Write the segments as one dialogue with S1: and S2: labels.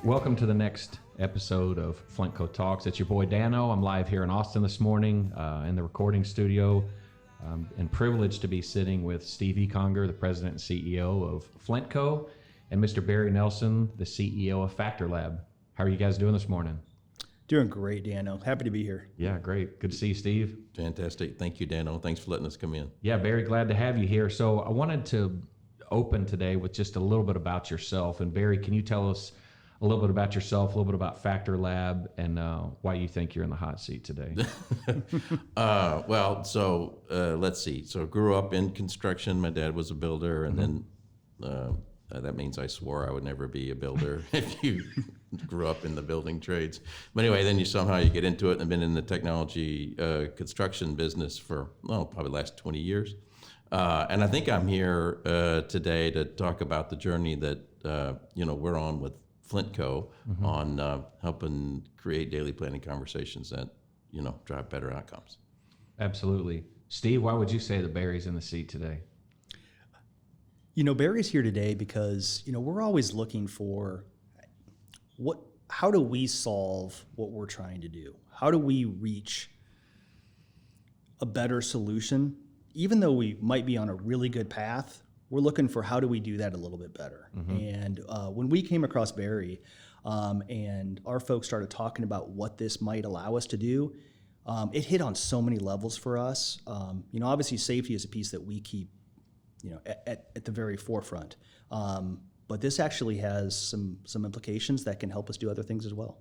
S1: Welcome to the next episode of Flintco Talks. It's your boy Dano. I'm live here in Austin this morning in the recording studio, and privileged to be sitting with Steve Eikanger, the president and CEO of Flintco, and Mr. Barry Nelson, the CEO of FactorLab. How are you guys doing this morning?
S2: Doing great, Dano. Happy to be here.
S1: Yeah, great. Good to see you, Steve.
S3: Fantastic. Thank you, Dano. Thanks for letting us come in.
S1: Yeah, very glad to have you here. So I wanted to open today with just a little bit about yourself. And Barry, can you tell us a little bit about yourself, a little bit about FactorLab, and why you think you're in the hot seat today?
S3: Let's see. So grew up in construction. My dad was a builder, and then that means I swore I would never be a builder if you grew up in the building trades. But anyway, then you get into it, and I've been in the technology construction business for, probably the last 20 years. And I think I'm here today to talk about the journey that, we're on with Flintco on helping create daily planning conversations that, drive better outcomes.
S1: Absolutely. Steve, why would you say that Barry's in the seat today?
S2: Barry's here today because, we're always looking for how do we solve what we're trying to do? How do we reach a better solution? Even though we might be on a really good path, we're looking for how do we do that a little bit better. And when we came across Barry and our folks started talking about what this might allow us to do, it hit on so many levels for us. Obviously safety is a piece that we keep at the very forefront. But this actually has some implications that can help us do other things as well.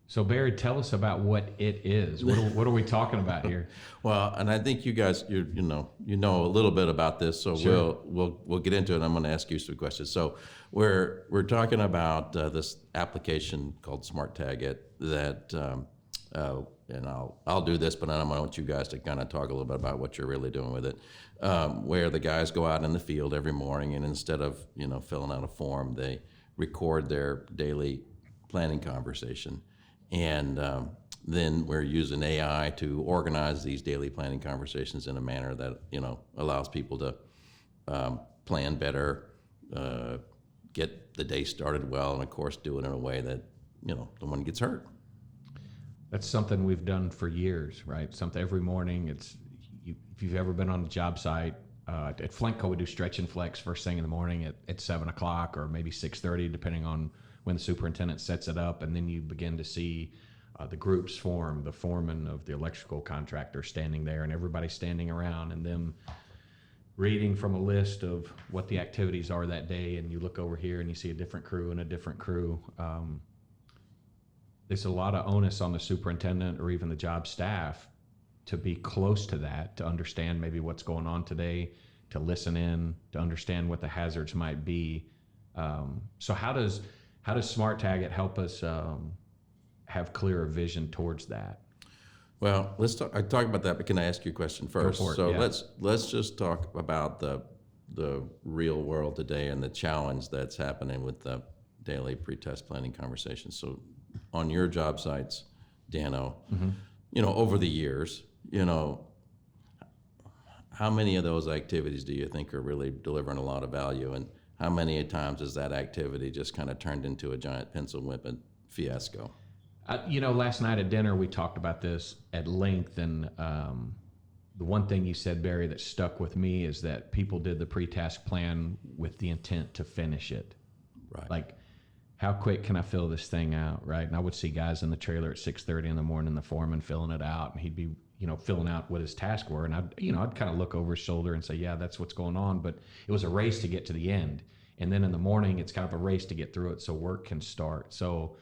S1: So Barry, tell us about what it is. What are we talking about here?
S3: Well, and I think you guys, you know a little bit about this, so
S1: sure.
S3: we'll get into it. I'm going to ask you some questions. So we're talking about this application called SmartTagIt that, and I'll do this, but I want you guys to kind of talk a little bit about what you're really doing with it. Where the guys go out in the field every morning, and instead of filling out a form, they record their daily planning conversation. And then we're using AI to organize these daily planning conversations in a manner that, allows people to plan better, get the day started well, and of course do it in a way that, no one gets hurt.
S1: That's something we've done for years, right? Something every morning. If you've ever been on a job site, at Flintco we do stretch and flex first thing in the morning at 7 o'clock or maybe 6:30, depending on when the superintendent sets it up, and then you begin to see the groups form, the foreman of the electrical contractor standing there, and everybody standing around, and them reading from a list of what the activities are that day, and you look over here and you see a different crew and a different crew. There's a lot of onus on the superintendent or even the job staff to be close to that, to understand maybe what's going on today, to listen in, to understand what the hazards might be. So how does SmartTagIt help us have clearer vision towards that?
S3: Well, let's talk. I talk about that, but can I ask you a question first?
S1: Go for it,
S3: so
S1: yeah.
S3: let's just talk about the real world today and the challenge that's happening with the daily pre-test planning conversations. So on your job sites, Dano, over the years, how many of those activities do you think are really delivering a lot of value, and how many times has that activity just kind of turned into a giant pencil whipping fiasco?
S1: Last night at dinner, we talked about this at length, and the one thing you said, Barry, that stuck with me is that people did the pre-task plan with the intent to finish it.
S3: Right.
S1: Like, how quick can I fill this thing out, right? And I would see guys in the trailer at 6:30 in the morning, the foreman filling it out, and he'd be, filling out what his tasks were, and I'd kind of look over his shoulder and say, yeah, that's what's going on, but it was a race to get to the end. And then in the morning, it's kind of a race to get through it so work can start. So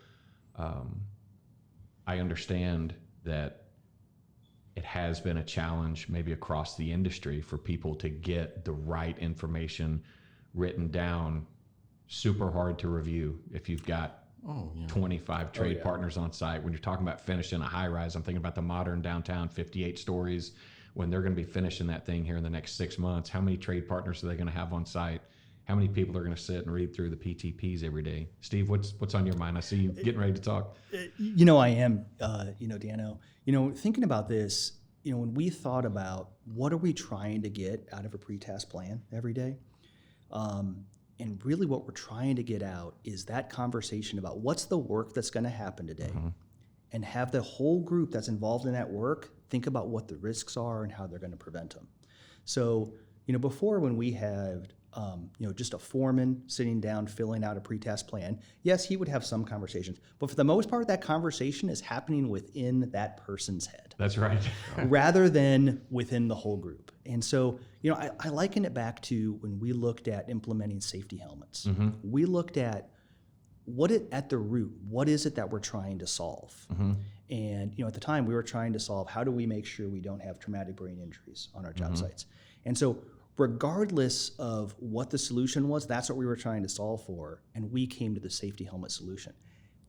S1: I understand that it has been a challenge maybe across the industry for people to get the right information written down. Super hard to review if you've got 25 trade partners on site. When you're talking about finishing a high rise, I'm thinking about the modern downtown 58 stories. When they're going to be finishing that thing here in the next 6 months, how many trade partners are they going to have on site? How many people are going to sit and read through the PTPs every day? Steve, what's on your mind? I see you getting ready to talk.
S2: I am, Dano. Thinking about this, when we thought about what are we trying to get out of a pre-task plan every day, And really what we're trying to get out is that conversation about what's the work that's going to happen today, and have the whole group that's involved in that work think about what the risks are and how they're going to prevent them. So, before, when we had just a foreman sitting down filling out a pre-task plan, yes, he would have some conversations, but for the most part, that conversation is happening within that person's head.
S1: That's right.
S2: Rather than within the whole group. And so, I liken it back to when we looked at implementing safety helmets. We looked at at the root, what is it that we're trying to solve? And, at the time we were trying to solve, how do we make sure we don't have traumatic brain injuries on our job sites? And so regardless of what the solution was, that's what we were trying to solve for. And we came to the safety helmet solution.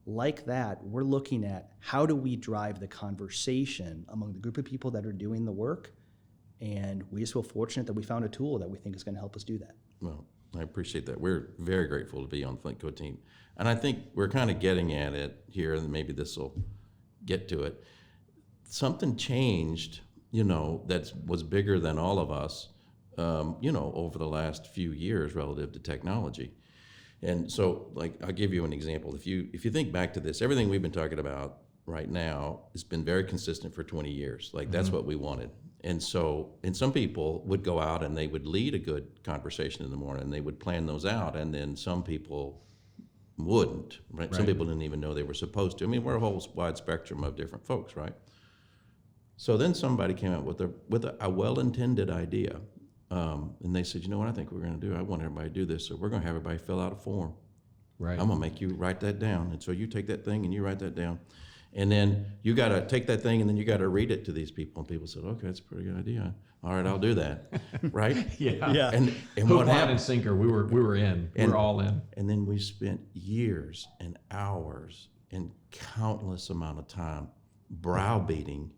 S2: Like that, we're looking at how do we drive the conversation among the group of people that are doing the work. And we just feel fortunate that we found a tool that we think is going to help us do that.
S3: Well, I appreciate that. We're very grateful to be on the Flintco team. And I think we're kind of getting at it here, and maybe this will get to it. Something changed, that was bigger than all of us, over the last few years relative to technology. And so, I'll give you an example. If you think back to this, everything we've been talking about right now has been very consistent for 20 years. That's what we wanted. And so, some people would go out and they would lead a good conversation in the morning, and they would plan those out, and then some people wouldn't, right? Some people didn't even know they were supposed to. I mean, we're a whole wide spectrum of different folks, right? So then somebody came out with a well-intended idea, and they said, what I think we're going to do? I want everybody to do this, so we're going to have everybody fill out a form.
S1: Right.
S3: I'm going to make you write that down, and so you take that thing and you write that down. And then you got to take that thing and then you got to read it to these people. And people said, okay, that's a pretty good idea. All right, I'll do that. Right?
S1: Yeah.
S3: And
S1: Hook,
S3: what
S1: line,
S3: happened?
S1: and sinker. We were in. We're all in.
S3: And then we spent years and hours and countless amount of time browbeating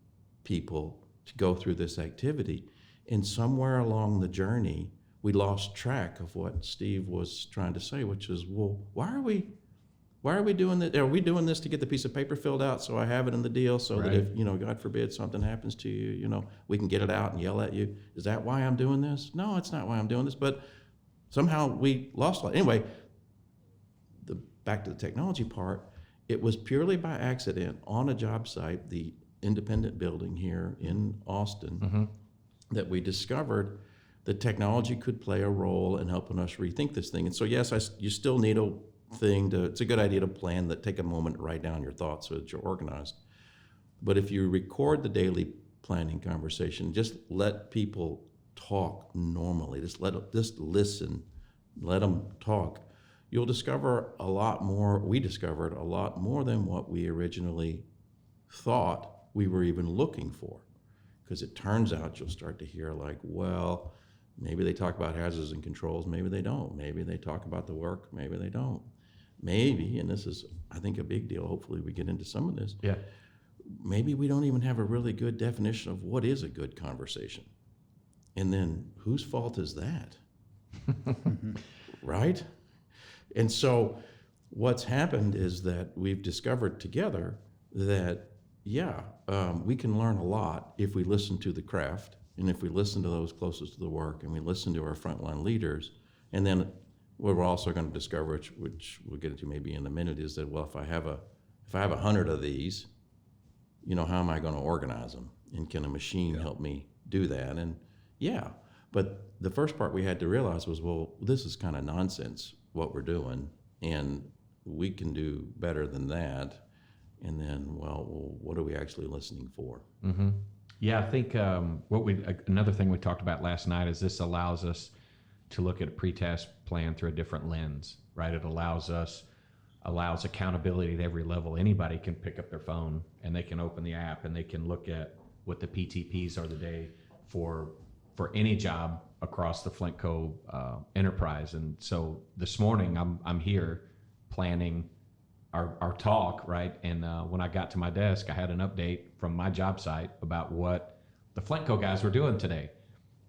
S3: people to go through this activity. And somewhere along the journey, we lost track of what Steve was trying to say, which is, well, why are we doing this? Are we doing this to get the piece of paper filled out so I have it in the deal so that if, God forbid, something happens to you, we can get it out and yell at you? Is that why I'm doing this? No, it's not why I'm doing this, but somehow we lost it. Anyway, back to the technology part, it was purely by accident on a job site, the independent building here in Austin, that we discovered that technology could play a role in helping us rethink this thing. And so, yes, you still need it's a good idea to plan that, take a moment, write down your thoughts so that you're organized. But if you record the daily planning conversation, just let people talk normally, just listen, let them talk. You'll discover a lot more. We discovered a lot more than what we originally thought we were even looking for. Because it turns out you'll start to hear well, maybe they talk about hazards and controls, maybe they don't. Maybe they talk about the work, maybe they don't. Maybe, and this is, I think, a big deal, hopefully we get into some of this, maybe we don't even have a really good definition of what is a good conversation. And then whose fault is that? Right? And so what's happened is that we've discovered together that, we can learn a lot if we listen to the craft, and if we listen to those closest to the work, and we listen to our frontline leaders. And then what we're also going to discover, which we'll get into maybe in a minute, is that, well, if I have 100 of these, how am I going to organize them? And can a machine help me do that? And but the first part we had to realize was, well, this is kind of nonsense what we're doing, and we can do better than that. And then, well, what are we actually listening for?
S1: Mm-hmm. Yeah, I think another thing we talked about last night is this allows us to look at a pre-task plan through a different lens, right? It allows accountability at every level. Anybody can pick up their phone and they can open the app and they can look at what the PTPs are today for any job across the Flintco enterprise. And so this morning I'm here planning our talk, right? And when I got to my desk, I had an update from my job site about what the Flintco guys were doing today.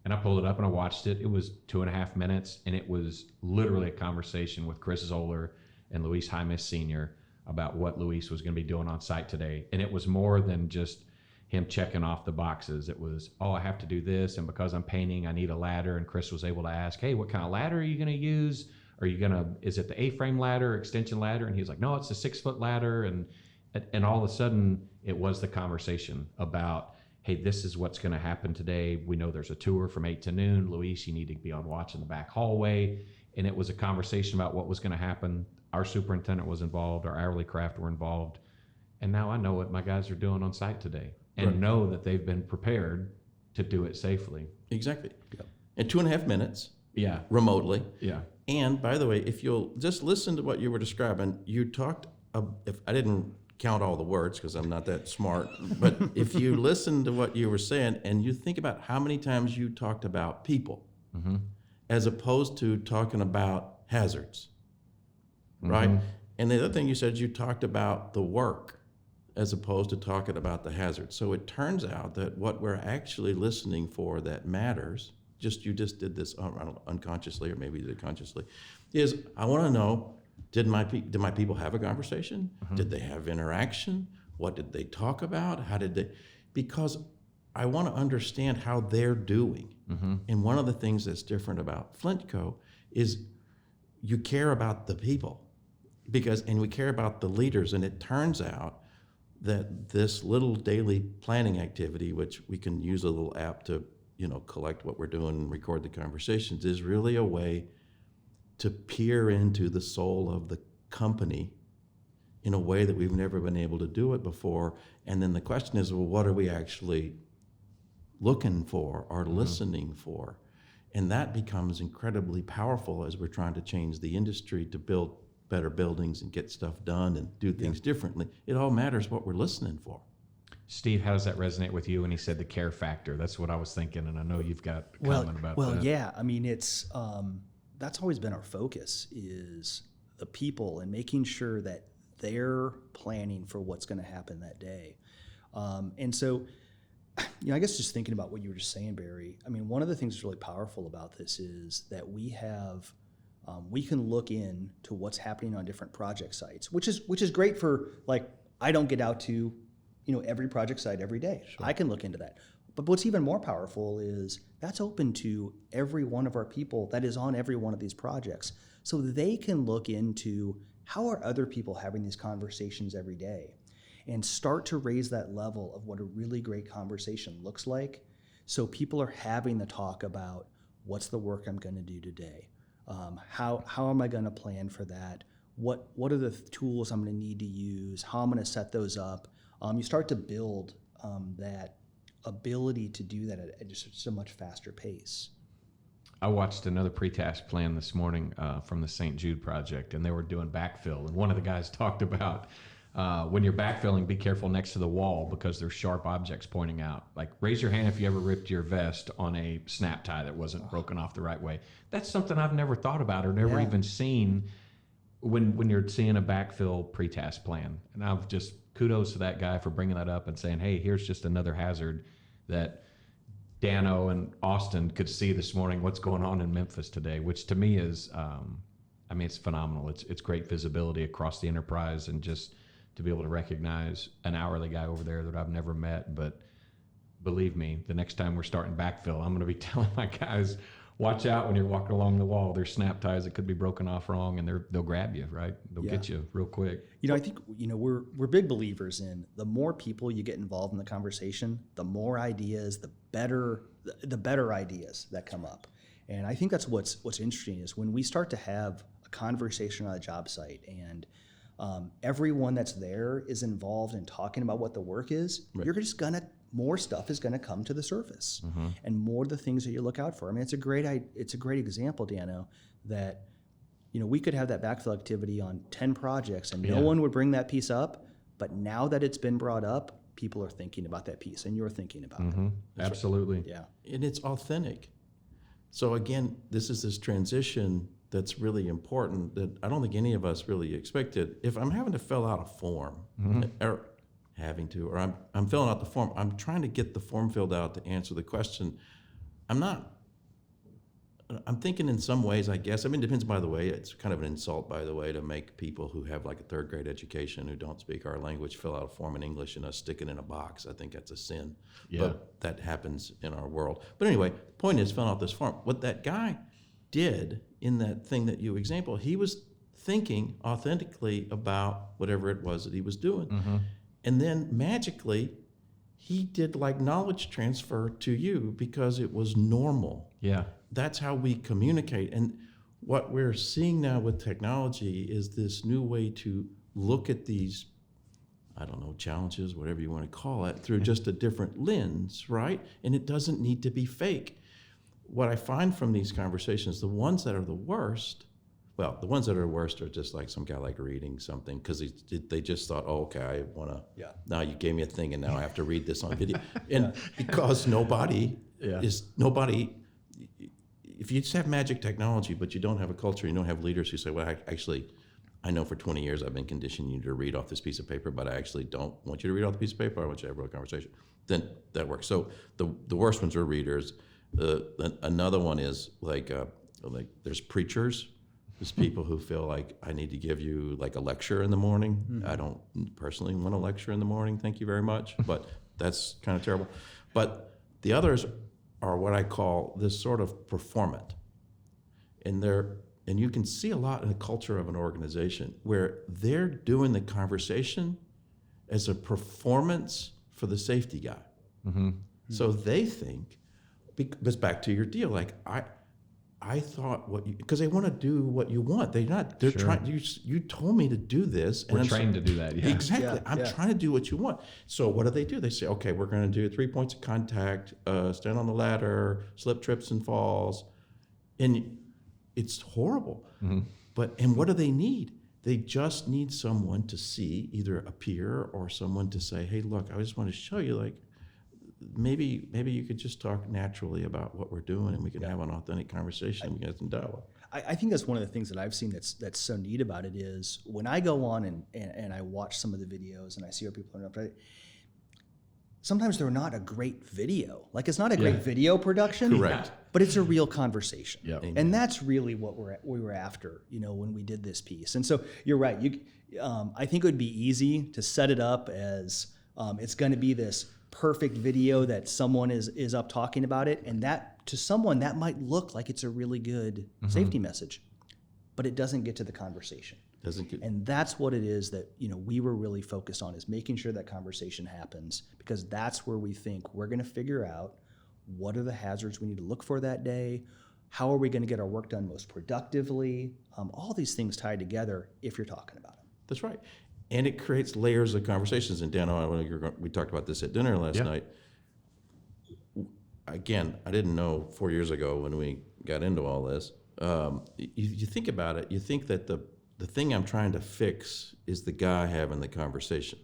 S1: And I pulled it up and I watched it. It was 2.5 minutes, and it was literally a conversation with Chris Zoller and Luis Jaimes Sr. about what Luis was going to be doing on site today. And it was more than just him checking off the boxes. It was, I have to do this, and because I'm painting, I need a ladder. And Chris was able to ask, hey, what kind of ladder are you going to use? are you gonna, is it the A-frame ladder, extension ladder? And he was like, no, it's a 6-foot ladder. And all of a sudden it was the conversation about, hey, this is what's gonna happen today. We know there's a tour from 8 to noon. Luis, you need to be on watch in the back hallway. And it was a conversation about what was gonna happen. Our superintendent was involved, our hourly craft were involved. And now I know what my guys are doing on site today and know that they've been prepared to do it safely.
S3: Exactly. Yep. In 2.5 minutes.
S1: Yeah.
S3: Remotely.
S1: Yeah.
S3: And by the way, if you'll just listen to what you were describing, you talked, if I didn't count all the words because I'm not that smart, but if you listen to what you were saying and you think about how many times you talked about people as opposed to talking about hazards, right? And the other thing you said, you talked about the work as opposed to talking about the hazards. So it turns out that what we're actually listening for that matters, you just did this unconsciously or maybe you did it consciously, is I want to know, did my people have a conversation? Did they have interaction? What did they talk about? How did they? Because I want to understand how they're doing. And one of the things that's different about Flintco is you care about the people and we care about the leaders. And it turns out that this little daily planning activity, which we can use a little app to, collect what we're doing and record the conversations, is really a way to peer into the soul of the company in a way that we've never been able to do it before. And then the question is, well, what are we actually looking for or listening for? And that becomes incredibly powerful as we're trying to change the industry to build better buildings and get stuff done and do things differently. It all matters what we're listening for.
S1: Steve, how does that resonate with you when he said the care factor? That's what I was thinking, and I know you've got a comment about that.
S2: Well, yeah. I mean, it's that's always been our focus, is the people and making sure that they're planning for what's going to happen that day. And so, I guess just thinking about what you were just saying, Barry, I mean, one of the things that's really powerful about this is that we have we can look into what's happening on different project sites, which is great for, like, I don't get out to every project site every day. Sure. I can look into that. But what's even more powerful is that's open to every one of our people that is on every one of these projects. So they can look into how are other people having these conversations every day and start to raise that level of what a really great conversation looks like. So people are having the talk about, what's the work I'm going to do today? How am I going to plan for that? What are the tools I'm going to need to use? How I'm going to set those up? You start to build that ability to do that at just a much faster pace.
S1: I watched another pre-task plan this morning from the St. Jude project, and they were doing backfill. And one of the guys talked about when you're backfilling, be careful next to the wall because there's sharp objects pointing out. Like, raise your hand if you ever ripped your vest on a snap tie that wasn't broken off the right way. That's something I've never thought about or never even seen when you're seeing a backfill pre-task plan. And I've just kudos to that guy for bringing that up and saying, hey, here's just another hazard that Dano and Austin could see this morning, what's going on in Memphis today, which to me is, it's phenomenal. It's great visibility across the enterprise, and just to be able to recognize an hourly guy over there that I've never met. But believe me, the next time we're starting backfill, I'm going to be telling my guys, watch out when you're walking along the wall. There's snap ties that could be broken off wrong, and they'll grab you, right? They'll get you real quick.
S2: I think we're big believers in the more people you get involved in the conversation, the more ideas, the better ideas that come up. And I think that's what's interesting is when we start to have a conversation on a job site and everyone that's there is involved in talking about what the work is, you're just more stuff is gonna come to the surface, and more of the things that you look out for. I mean, it's a great example, Dano, that we could have that backfill activity on 10 projects and no one would bring that piece up, but now that it's been brought up, people are thinking about that piece, and you're thinking about it.
S1: Absolutely.
S2: Right. Yeah.
S3: And it's authentic. So again, this is this transition that's really important that I don't think any of us really expected. If I'm having to fill out a form, or I'm filling out the form, I'm trying to get the form filled out to answer the question. I'm thinking in some ways, I guess, it depends, by the way, it's kind of an insult, by the way, to make people who have like a third grade education who don't speak our language fill out a form in English and us stick it in a box. I think that's a sin, but that happens in our world. But anyway, the point is filling out this form. What that guy did in that thing that you example, he was thinking authentically about whatever it was that he was doing.
S1: Mm-hmm.
S3: And then magically, he did like knowledge transfer to you because it was normal.
S1: Yeah.
S3: That's how we communicate. And what we're seeing now with technology is this new way to look at these, I don't know, challenges, whatever you want to call it, through just a different lens, right? And it doesn't need to be fake. What I find from these conversations, the ones that are the worst, well, the ones that are worst are just like some guy like reading something because they just thought, oh, okay, I want to, now you gave me a thing and now I have to read this on video. And because nobody, if you just have magic technology, but you don't have a culture, you don't have leaders who say, well, I know for 20 years I've been conditioning you to read off this piece of paper, but I actually don't want you to read off the piece of paper. I want you to have a real conversation. Then that works. So the worst ones are readers. Another one is like there's preachers. There's people who feel like I need to give you like a lecture in the morning. Mm-hmm. I don't personally want a lecture in the morning. Thank you very much. But that's kind of terrible. But the others are what I call this sort of performant. And you can see a lot in the culture of an organization where they're doing the conversation as a performance for the safety guy. Mm-hmm. So they think, because back to your deal, like I thought because they want to do what you want. They're sure. Trying. You told me to do this.
S1: We're trained to do that. Yeah.
S3: Exactly. Yeah, I'm trying to do what you want. So what do? They say, okay, we're going to do 3 points of contact, stand on the ladder, slip, trips, and falls, and it's horrible. Mm-hmm. And what do they need? They just need someone to see, either a peer or someone to say, hey, look, I just want to show you, like, maybe you could just talk naturally about what we're doing and we can have an authentic conversation and we can have some dialogue.
S2: I think that's one of the things that I've seen that's so neat about it is when I go on and I watch some of the videos and I see what people are up to, sometimes they're not a great video. Like it's not a great video production.
S3: Correct.
S2: But it's a real conversation.
S1: Yep.
S2: And that's really what we were after, when we did this piece. And so you're right. I think it would be easy to set it up as it's going to be this perfect video that someone is up talking about it, and that to someone that might look like it's a really good safety message, but it doesn't get to the conversation. And that's what it is that we were really focused on, is making sure that conversation happens, because that's where we think we're going to figure out what are the hazards we need to look for that day, how are we going to get our work done most productively, all these things tied together if you're talking about them.
S3: That's right. And it creates layers of conversations. And Dan, we talked about this at dinner last night. Again, I didn't know 4 years ago when we got into all this. You think about it, you think that the thing I'm trying to fix is the guy having the conversation.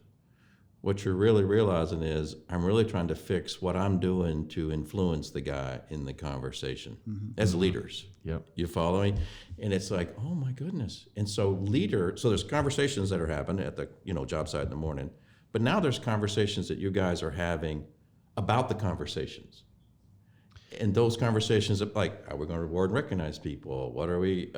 S3: What you're really realizing is I'm really trying to fix what I'm doing to influence the guy in the conversation as leaders.
S1: Yep.
S3: You follow me? And it's like, oh my goodness. And so there's conversations that are happening at the job site in the morning, but now there's conversations that you guys are having about the conversations. And those conversations of like, are we going to reward and recognize people? What do we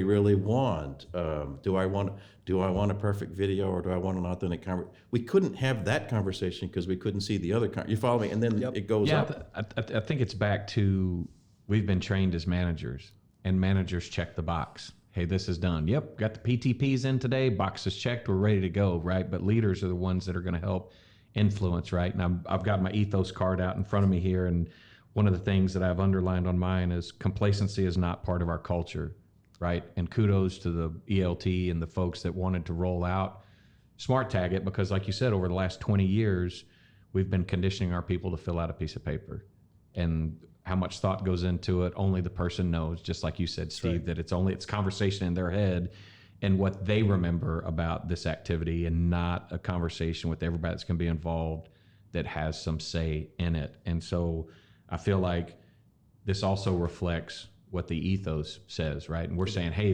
S3: really want? Do I want a perfect video, or do I want an authentic conversation? We couldn't have that conversation because we couldn't see the other. You follow me? And then it goes up.
S1: I think it's back to, we've been trained as managers, and managers check the box. Hey, this is done. Yep, got the PTPs in today. Box is checked. We're ready to go, right? But leaders are the ones that are going to help influence, right? And I've got my ethos card out in front of me here, and one of the things that I've underlined on mine is complacency is not part of our culture, right? And kudos to the ELT and the folks that wanted to roll out SmartTagIt, because like you said, over the last 20 years, we've been conditioning our people to fill out a piece of paper. And how much thought goes into it, only the person knows, just like you said, Steve, that it's conversation in their head and what they remember about this activity, and not a conversation with everybody that's going to be involved that has some say in it. And so I feel like this also reflects what the ethos says, right? And we're saying, hey,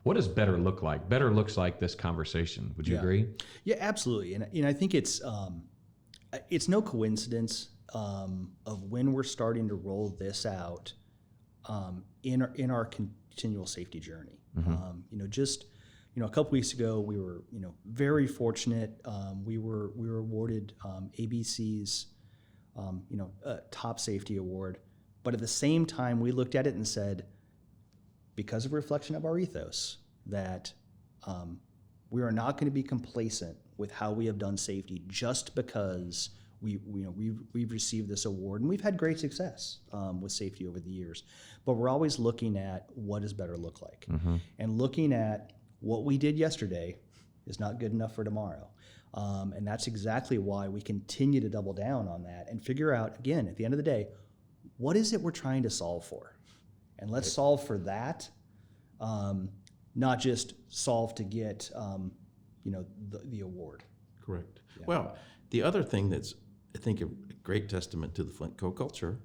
S1: what does better look like? Better looks like this conversation. Would you agree?
S2: Yeah, absolutely. And I think it's no coincidence of when we're starting to roll this out in our continual safety journey. Mm-hmm. A couple weeks ago, we were very fortunate. We were awarded ABC's top safety award, but at the same time, we looked at it and said, because of a reflection of our ethos, that we are not going to be complacent with how we have done safety just because we've received this award, and we've had great success with safety over the years. But we're always looking at what does better look like, and looking at what we did yesterday is not good enough for tomorrow. And that's exactly why we continue to double down on that and figure out, again, at the end of the day, what is it we're trying to solve for? And let's solve for that, not just solve to get the award.
S3: Correct.
S2: Yeah.
S3: Well, the other thing that's, I think, a great testament to the Flintco culture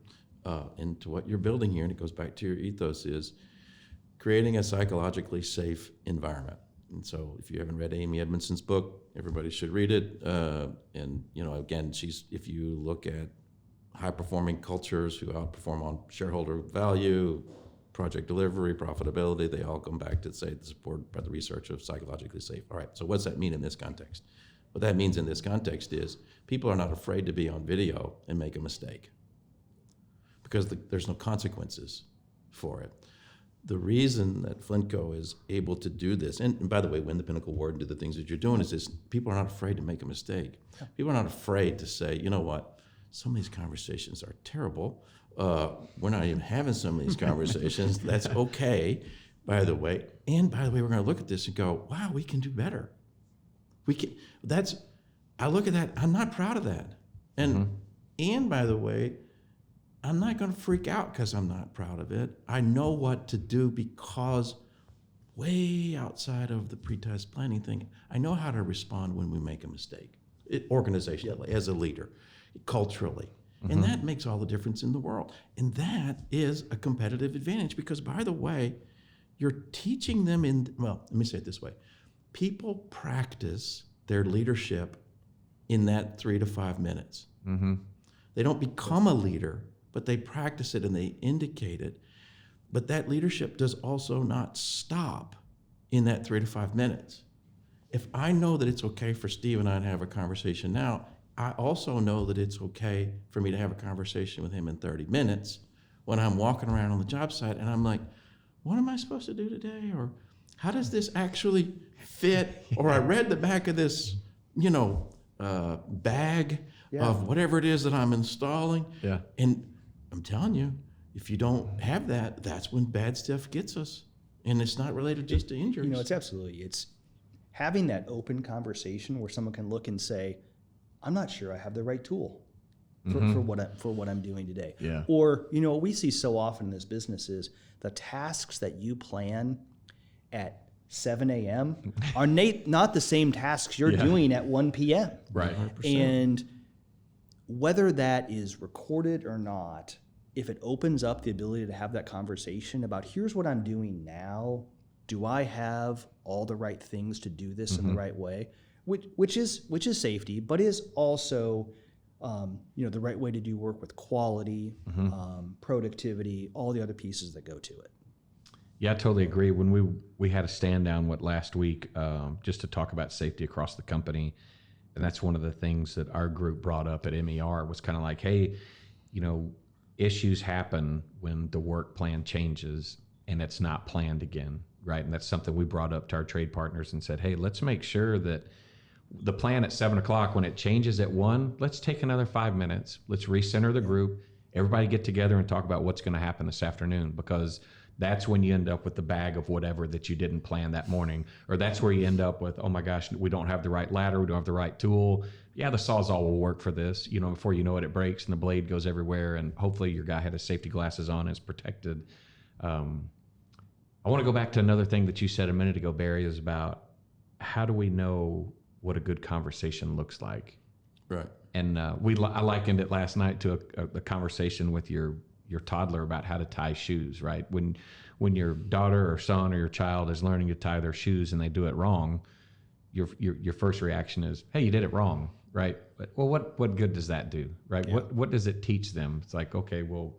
S3: and to what you're building here, and it goes back to your ethos, is creating a psychologically safe environment. And so if you haven't read Amy Edmondson's book, everybody should read it. And, again, if you look at high-performing cultures who outperform on shareholder value, project delivery, profitability, they all come back to say it's supported by the research of psychologically safe. All right, so what does that mean in this context? What that means in this context is people are not afraid to be on video and make a mistake because there's no consequences for it. The reason that Flintco is able to do this, and by the way, win the Pinnacle Award and do the things that you're doing, is this: people are not afraid to make a mistake. People are not afraid to say, you know what, some of these conversations are terrible. We're not even having some of these conversations. That's okay, by the way. And by the way, we're going to look at this and go, wow, we can do better. We can. I look at that. I'm not proud of that. And by the way, I'm not going to freak out because I'm not proud of it. I know what to do because way outside of the pre-test planning thing, I know how to respond when we make a mistake, organizationally, as a leader, culturally. And that makes all the difference in the world. And that is a competitive advantage because, by the way, you're teaching them let me say it this way. People practice their leadership in that 3 to 5 minutes. They don't become a leader, but they practice it and they indicate it. But that leadership does also not stop in that 3 to 5 minutes. If I know that it's okay for Steve and I to have a conversation now, I also know that it's okay for me to have a conversation with him in 30 minutes when I'm walking around on the job site and I'm like, what am I supposed to do today? Or how does this actually fit? Or I read the back of this, bag of whatever it is that I'm installing. Yeah. And I'm telling you, if you don't have that, that's when bad stuff gets us. And it's not related just to injuries.
S2: It's having that open conversation where someone can look and say, I'm not sure I have the right tool for what I'm doing today. Yeah. Or, what we see so often in this business is the tasks that you plan at 7 a.m. are not the same tasks you're doing at 1 p.m.
S1: Right.
S2: 100%. And whether that is recorded or not, if it opens up the ability to have that conversation about here's what I'm doing now, do I have all the right things to do this in the right way? Which is safety, but is also the right way to do work with quality, productivity, all the other pieces that go to it.
S1: Yeah, I totally agree. When we had a stand down last week just to talk about safety across the company, and that's one of the things that our group brought up at MER was kind of like, hey, issues happen when the work plan changes and it's not planned again, right? And that's something we brought up to our trade partners and said, hey, let's make sure that the plan at 7 o'clock, when it changes at 1, let's take another 5 minutes. Let's recenter the group. Everybody get together and talk about what's going to happen this afternoon, because that's when you end up with the bag of whatever that you didn't plan that morning. Or that's where you end up with, oh my gosh, we don't have the right ladder, we don't have the right tool. Yeah, the Sawzall will work for this. Before you know it, it breaks and the blade goes everywhere, and hopefully your guy had his safety glasses on and is protected. I want to go back to another thing that you said a minute ago, Barry, is about how do we know what a good conversation looks like? Right. And I likened it last night to a conversation with your toddler about how to tie shoes, right? When your daughter or son or your child is learning to tie their shoes and they do it wrong, your first reaction is, hey, you did it wrong, right? But, well, what good does that do, right? Yeah. What does it teach them? It's like, okay, well,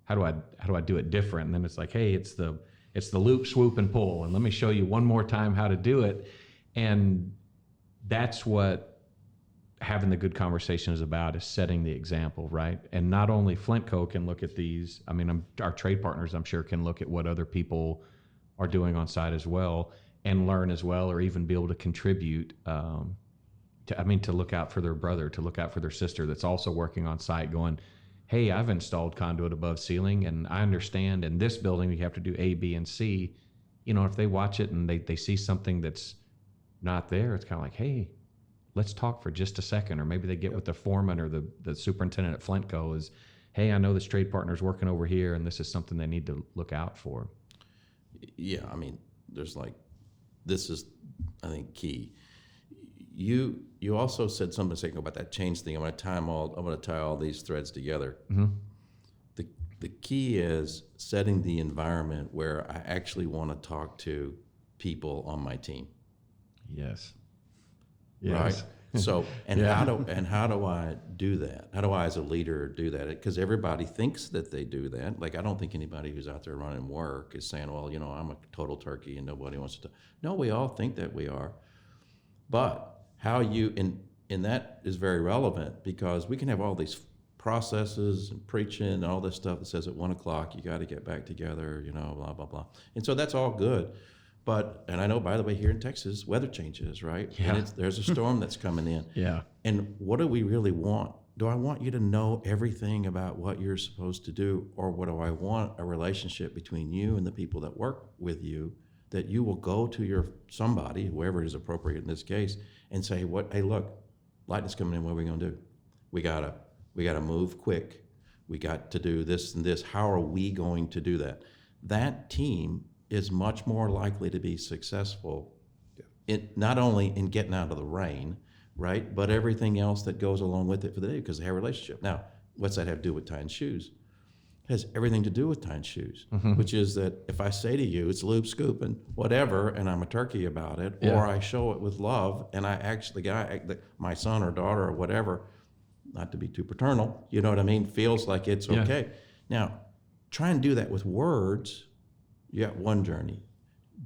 S1: how do I do it different? And then it's like, hey, it's the loop, swoop, and pull, and let me show you one more time how to do it. And that's what having the good conversation is about, is setting the example, right? And not only Flintco can look at these, our trade partners, I'm sure, can look at what other people are doing on site as well, and learn as well, or even be able to contribute to look out for their brother, to look out for their sister that's also working on site, going, hey, I've installed conduit above ceiling, and I understand in this building you have to do A, B, and C. If they watch it and they see something that's not there, it's kind of like, hey, let's talk for just a second. Or maybe they get with the foreman or the superintendent at Flintco is, hey, I know this trade partner's working over here, and this is something they need to look out for.
S3: Yeah, I mean, this is, I think, key. You also said something a second about that change thing. I'm going to tie all these threads together.
S1: Mm-hmm.
S3: The key is setting the environment where I actually want to talk to people on my team.
S1: Yes.
S3: Right. So,
S1: Yeah.
S3: how do I do that? How do I, as a leader, do that? Because everybody thinks that they do that. Like, I don't think anybody who's out there running work is saying, well, I'm a total turkey and nobody wants to. No, we all think that we are. But how you, and that is very relevant, because we can have all these processes and preaching and all this stuff that says at 1 o'clock you got to get back together, blah, blah, blah. And so that's all good. And I know, by the way, here in Texas, weather changes, right?
S1: Yeah.
S3: And there's a storm that's coming in.
S1: Yeah.
S3: And what do we really want? Do I want you to know everything about what you're supposed to do? Or what do I want? A relationship between you and the people that work with you, that you will go to somebody, whoever is appropriate in this case, and say, hey, look, lightning's coming in, what are we going to do? We gotta move quick. We got to do this and this. How are we going to do that? That team is much more likely to be successful, not only in getting out of the rain, right, but everything else that goes along with it for the day, because they have a relationship. Now, what's that have to do with tying shoes? It has everything to do with tying shoes, which is that if I say to you, it's loop, scoop, and whatever, and I'm a turkey about it, or I show it with love, and I actually, my son or daughter or whatever, not to be too paternal, you know what I mean, feels like it's okay. Now, try and do that with words. You got one journey.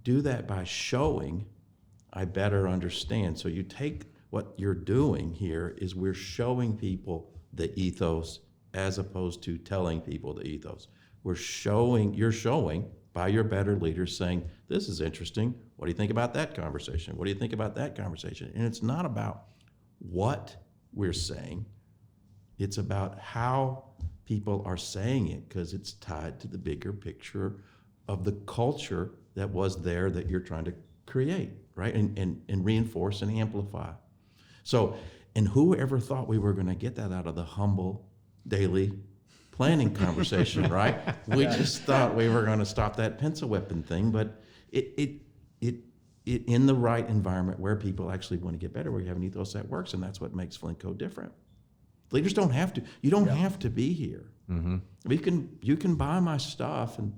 S3: Do that by showing, I better understand. So you take what you're doing here is we're showing people the ethos as opposed to telling people the ethos. You're showing by your better leaders saying, this is interesting. What do you think about that conversation? What do you think about that conversation? And it's not about what we're saying. It's about how people are saying it, because it's tied to the bigger picture of the culture that was there that you're trying to create, right? And reinforce and amplify. So, and whoever thought we were going to get that out of the humble daily planning conversation, right? We just thought we were going to stop that pencil whipping thing, but it in the right environment where people actually want to get better, where you have an ethos that works, and that's what makes Flintco different. Leaders don't have to. You don't have to be here. Mm-hmm. You can buy my stuff and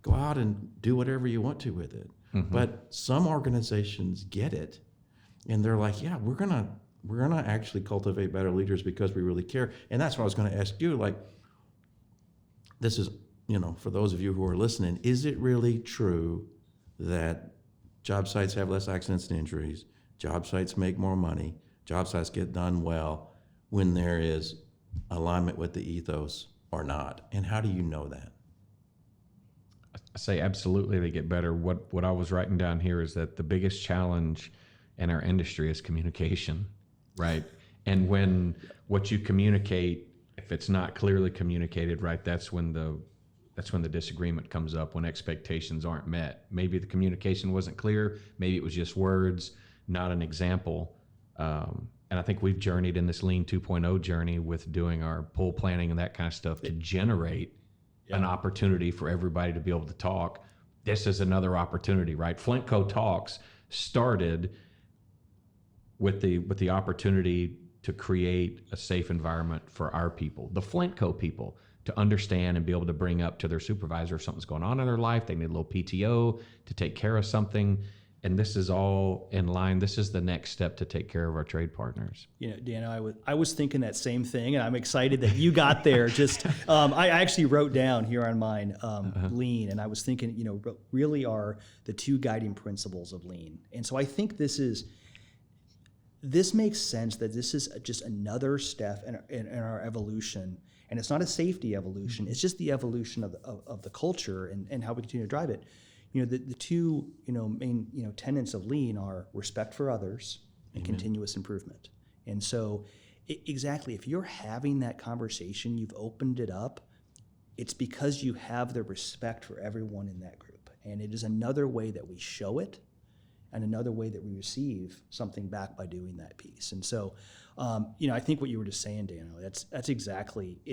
S3: go out and do whatever you want to with it. Mm-hmm. But some organizations get it, and they're like, yeah, we're gonna actually cultivate better leaders because we really care. And that's what I was going to ask you. Like, this is, for those of you who are listening, is it really true that job sites have less accidents and injuries, job sites make more money, job sites get done well when there is alignment with the ethos or not? And how do you know that?
S1: I say absolutely they get better. What I was writing down here is that the biggest challenge in our industry is communication, right? And when what you communicate, if it's not clearly communicated, right, that's when the disagreement comes up, when expectations aren't met. Maybe the communication wasn't clear, maybe it was just words, not an example. And I think we've journeyed in this Lean 2.0 journey with doing our pull planning and that kind of stuff to generate an opportunity for everybody to be able to talk. This is another opportunity, right? Flintco Talks started with the opportunity to create a safe environment for our people, the Flintco people, to understand and be able to bring up to their supervisor if something's going on in their life, they need a little PTO to take care of something. And this is all in line. This is the next step to take care of our trade partners.
S2: Dan, I was thinking that same thing, and I'm excited that you got there. Just I actually wrote down here on mine Lean, and I was thinking, really are the two guiding principles of Lean. And so I think this makes sense that this is just another step in our evolution, and it's not a safety evolution. It's just the evolution of the culture and how we continue to drive it. the two, main, tenets of lean are respect for others and continuous improvement. And so exactly, if you're having that conversation, you've opened it up, it's because you have the respect for everyone in that group. And it is another way that we show it and another way that we receive something back by doing that piece. And so, I think what you were just saying, Daniel, it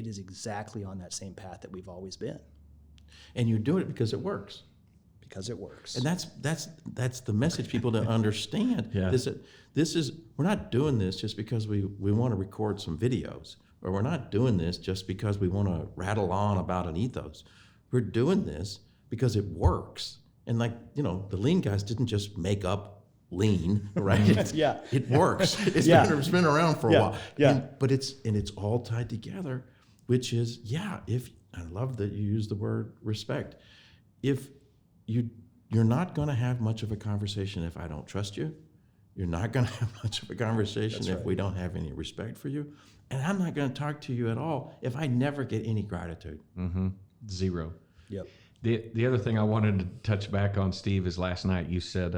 S2: is exactly on that same path that we've always been.
S3: And you're doing it because it works.
S2: Because it works.
S3: And that's the message people to understand.
S1: Yeah.
S3: We're not doing this just because we want to record some videos, or we're not doing this just because we want to rattle on about an ethos. We're doing this because it works. And the lean guys didn't just make up lean, right? It works. It's been around for a while.
S2: Yeah.
S3: But it's all tied together, which is, if I love that you use the word respect. If you're not going to have much of a conversation if I don't trust you. You're not going to have much of a conversation if we don't have any respect for you. And I'm not going to talk to you at all if I never get any gratitude.
S1: Mm-hmm. Zero.
S2: Yep.
S1: The other thing I wanted to touch back on, Steve, is last night you said,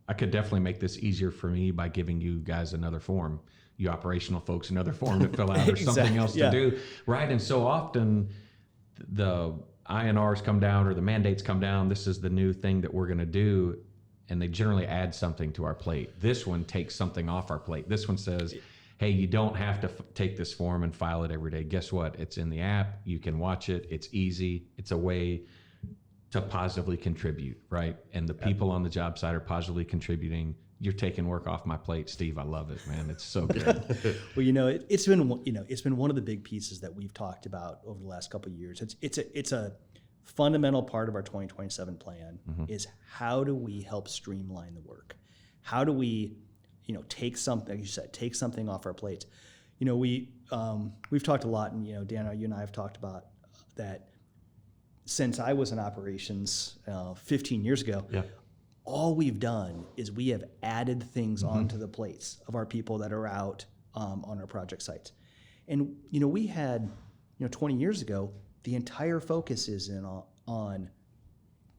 S1: I could definitely make this easier for me by giving you guys another form, you operational folks another form to fill out or something else to do. Right. And so often the INRs come down or the mandates come down. This is the new thing that we're going to do. And they generally add something to our plate. This one takes something off our plate. This one says, hey, you don't have to take this form and file it every day. Guess what? It's in the app. You can watch it. It's easy. It's a way to positively contribute, right? And the people on the job site are positively contributing. You're taking work off my plate, Steve. I love it, man. It's so good.
S2: Well, it's been one of the big pieces that we've talked about over the last couple of years. It's a fundamental part of our 2027 plan is how do we help streamline the work? How do we, take something, like you said, take something off our plates? We've talked a lot, and Dan, you and I have talked about that since I was in operations 15 years ago.
S1: Yeah.
S2: All we've done is we have added things onto the plates of our people that are out on our project sites. And, we had, 20 years ago, the entire focus is on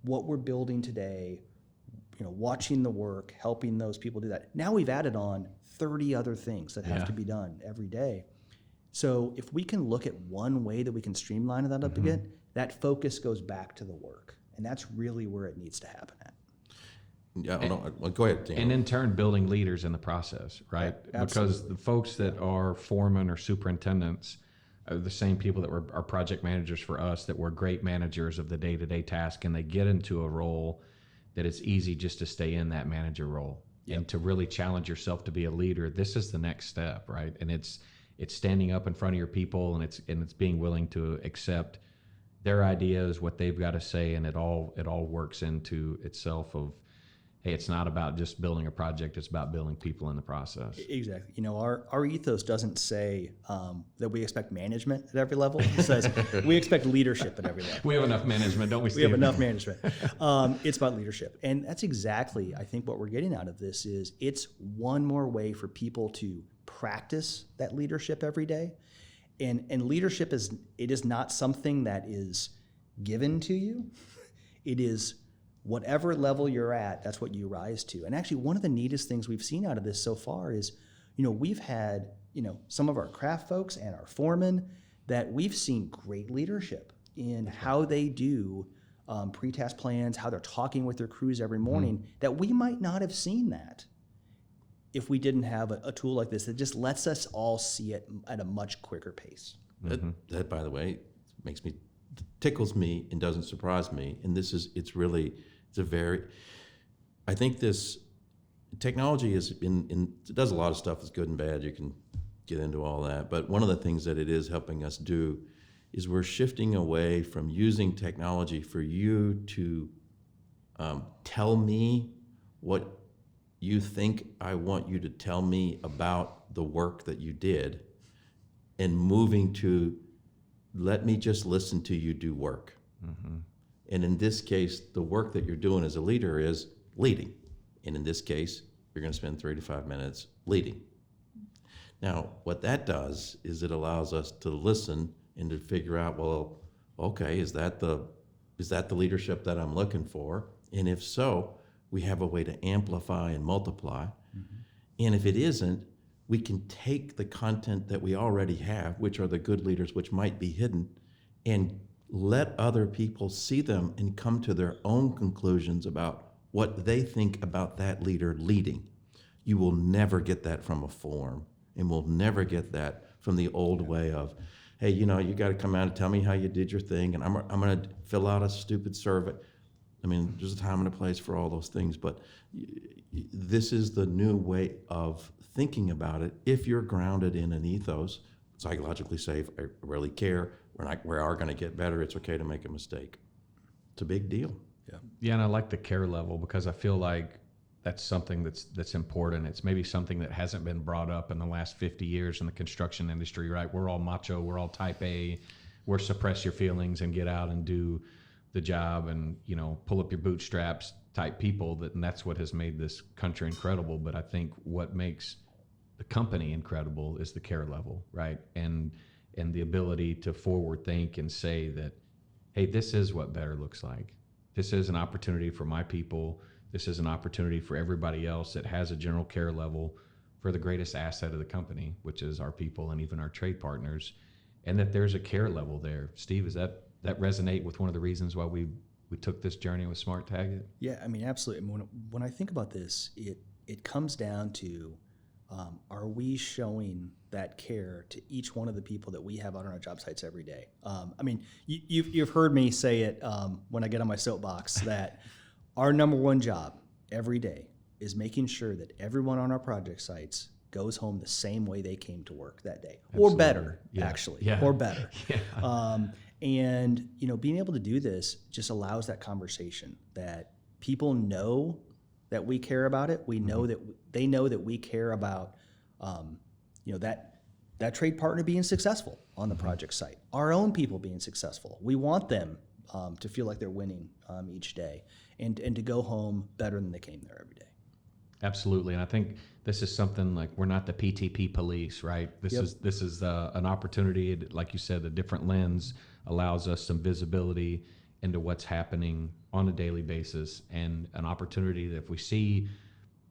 S2: what we're building today, watching the work, helping those people do that. Now we've added on 30 other things that have to be done every day. So if we can look at one way that we can streamline that up again, that focus goes back to the work. And that's really where it needs to happen at.
S3: Yeah, go ahead, Dan.
S1: And in turn, building leaders in the process, right?
S2: Absolutely.
S1: Because the folks that are foremen or superintendents are the same people that are project managers for us, that were great managers of the day-to-day task, and they get into a role that it's easy just to stay in that manager role and to really challenge yourself to be a leader. This is the next step, right? And it's standing up in front of your people, and it's being willing to accept their ideas, what they've got to say, and it all works into itself of, hey, it's not about just building a project, it's about building people in the process.
S2: Exactly. Our ethos doesn't say that we expect management at every level. It says we expect leadership at every level.
S1: We have enough management, don't we, Steve?
S2: We have enough management. It's about leadership. And that's exactly, I think, what we're getting out of this is it's one more way for people to practice that leadership every day. And leadership is not something that is given to you. It is whatever level you're at, that's what you rise to. And actually, one of the neatest things we've seen out of this so far is, we've had, some of our craft folks and our foremen that we've seen great leadership in how they do pre-task plans, how they're talking with their crews every morning, that we might not have seen that if we didn't have a tool like this that just lets us all see it at a much quicker pace.
S3: That, by the way, tickles me and doesn't surprise me. And I think this technology it does a lot of stuff that's good and bad. You can get into all that. But one of the things that it is helping us do is we're shifting away from using technology for you to tell me what you think I want you to tell me about the work that you did, and moving to let me just listen to you do work. And in this case, the work that you're doing as a leader is leading. And in this case, you're going to spend 3 to 5 minutes leading. Now, what that does is it allows us to listen and to figure out, well, okay, is that the is that the leadership that I'm looking for? And if so, we have a way to amplify and multiply. And if it isn't, we can take the content that we already have, which are the good leaders, which might be hidden, and let other people see them and come to their own conclusions about what they think about that leader leading. You will never get that from a form, and we'll never get that from the old way of, hey, you got to come out and tell me how you did your thing, and I'm going to fill out a stupid survey. I mean, there's a time and a place for all those things, but this is the new way of thinking about it. If you're grounded in an ethos, psychologically safe, I really care, we are going to get better, it's okay to make a mistake. It's a big deal.
S1: Yeah, and I like the care level because I feel like that's something that's important. It's maybe something that hasn't been brought up in the last 50 years in the construction industry, right? We're all macho, we're all type A, we're suppress your feelings and get out and do the job and, pull up your bootstraps type people, and that's what has made this country incredible. But I think what makes the company incredible is the care level, right? And the ability to forward think and say that, hey, this is what better looks like. This is an opportunity for my people. This is an opportunity for everybody else that has a general care level for the greatest asset of the company, which is our people and even our trade partners, and that there's a care level there. Steve, does that resonate with one of the reasons why we took this journey with SmartTagIt?
S2: Yeah, I mean, absolutely. When I think about this, it comes down to, are we showing that care to each one of the people that we have out on our job sites every day? I mean, you've heard me say it when I get on my soapbox that our number one job every day is making sure that everyone on our project sites goes home the same way they came to work that day. Absolutely. Or better, actually, or better. And, being able to do this just allows that conversation that people know that we care about it. We know that they know that we care about, that trade partner being successful on the project site, our own people being successful. We want them to feel like they're winning each day and to go home better than they came there every day.
S1: Absolutely, and I think this is something like we're not the PTP police, right? This is an opportunity, like you said, a different lens allows us some visibility into what's happening on a daily basis, and an opportunity that if we see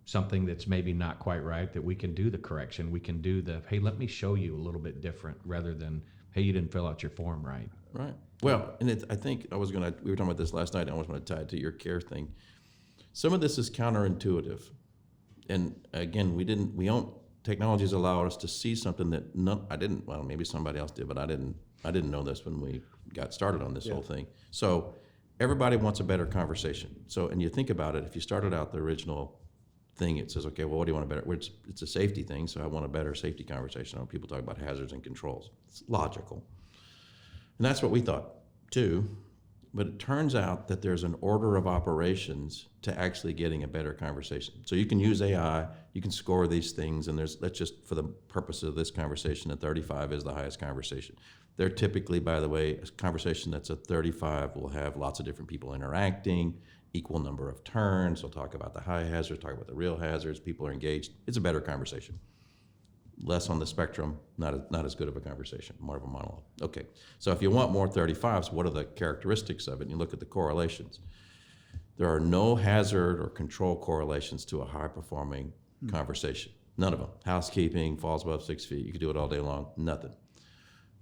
S1: something that's maybe not quite right, that we can do the correction. We can do hey, let me show you a little bit different, rather than, hey, you didn't fill out your form right.
S3: Right. Well, and I think we were talking about this last night. I always want to tie it to your care thing. Some of this is counterintuitive. And again, technologies allow us to see something that maybe somebody else did, but I didn't know this when we got started on this whole thing. So everybody wants a better conversation. So, and you think about it, if you started out the original thing, it says, okay, well, what do you want better? It's a safety thing, so I want a better safety conversation. When people talk about hazards and controls. It's logical. And that's what we thought too. But it turns out that there's an order of operations to actually getting a better conversation. So you can use AI, you can score these things, and let's just, for the purpose of this conversation, a 35 is the highest conversation. They're typically, by the way, a conversation that's a 35 will have lots of different people interacting, equal number of turns. They'll talk about the high hazards, talk about the real hazards, people are engaged. It's a better conversation. Less on the spectrum, not as good of a conversation, more of a monologue. Okay, so if you want more 35s, what are the characteristics of it? And you look at the correlations. There are no hazard or control correlations to a high-performing conversation. None of them. Housekeeping, falls above 6 feet, you could do it all day long, nothing.